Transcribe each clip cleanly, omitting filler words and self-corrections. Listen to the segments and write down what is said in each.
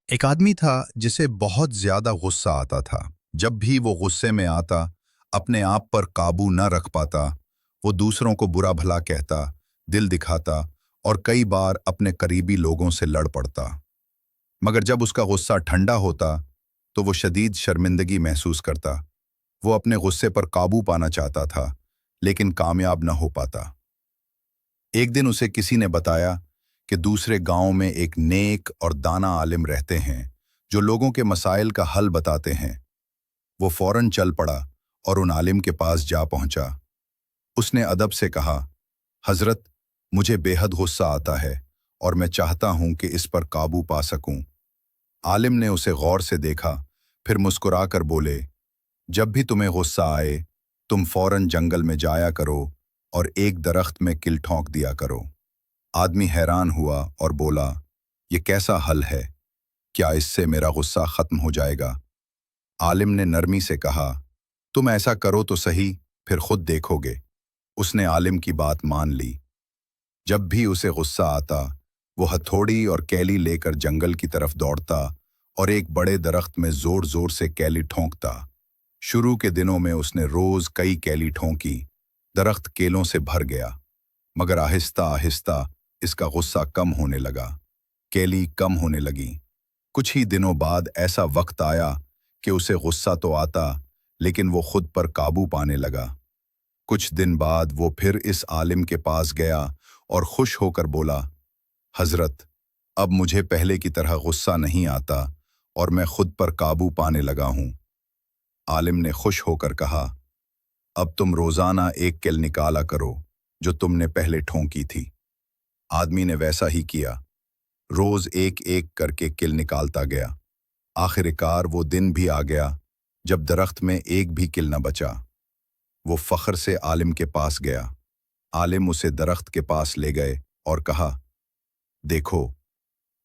एक आदमी था जिसे बहुत ज्यादा गुस्सा आता था। जब भी वो गुस्से में आता, अपने आप पर काबू न रख पाता। वो दूसरों को बुरा भला कहता, दिल दिखाता और कई बार अपने करीबी लोगों से लड़ पड़ता। मगर जब उसका गुस्सा ठंडा होता तो वो शदीद शर्मिंदगी महसूस करता। वो अपने गुस्से पर काबू पाना चाहता था, लेकिन कामयाब न हो पाता। एक दिन उसे किसी ने बताया कि दूसरे गांव में एक नेक और दाना आलिम रहते हैं जो लोगों के मसाइल का हल बताते हैं। वो फौरन चल पड़ा और उन आलिम के पास जा पहुंचा। उसने अदब से कहा, हजरत, मुझे बेहद गुस्सा आता है और मैं चाहता हूं कि इस पर काबू पा सकूं। आलिम ने उसे गौर से देखा, फिर मुस्कुराकर बोले, जब भी तुम्हें गुस्सा आए, तुम फौरन जंगल में जाया करो और एक दरख्त में किल ठोंक दिया करो। आदमी हैरान हुआ और बोला, ये कैसा हल है? क्या इससे मेरा गुस्सा खत्म हो जाएगा? आलिम ने नरमी से कहा, तुम ऐसा करो तो सही, फिर खुद देखोगे। उसने आलिम की बात मान ली। जब भी उसे गुस्सा आता, वो हथौड़ी और कैली लेकर जंगल की तरफ दौड़ता और एक बड़े दरख्त में जोर जोर से कैली ठोंकता। शुरू के दिनों में उसने रोज कई कैली ठोंकी। दरख्त केलों से भर गया, मगर आहिस्ता आहिस्ता इसका गुस्सा कम होने लगा। कैली कम होने लगी। कुछ ही दिनों बाद ऐसा वक्त आया कि उसे गुस्सा तो आता, लेकिन वो खुद पर काबू पाने लगा। कुछ दिन बाद वो फिर इस आलिम के पास गया और खुश होकर बोला, हजरत, अब मुझे पहले की तरह गुस्सा नहीं आता और मैं खुद पर काबू पाने लगा हूं। आलिम ने खुश होकर कहा, अब तुम रोजाना एक किल निकाला करो जो तुमने पहले ठोंकी थी। आदमी ने वैसा ही किया। रोज एक एक करके किल निकालता गया। आखिरकार वो दिन भी आ गया जब दरख्त में एक भी किल न बचा। वो फख्र से आलिम के पास गया। आलिम उसे दरख्त के पास ले गए और कहा, देखो,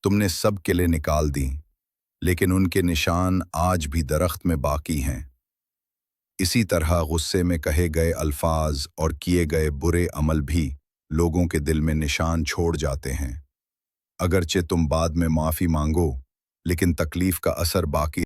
तुमने सब किलें निकाल दी, लेकिन उनके निशान आज भी दरख्त में बाकी हैं। इसी तरह गुस्से में कहे गए अल्फाज और किए गए बुरे अमल भी लोगों के दिल में निशान छोड़ जाते हैं। अगरचे तुम बाद में माफ़ी मांगो, लेकिन तकलीफ का असर बाकी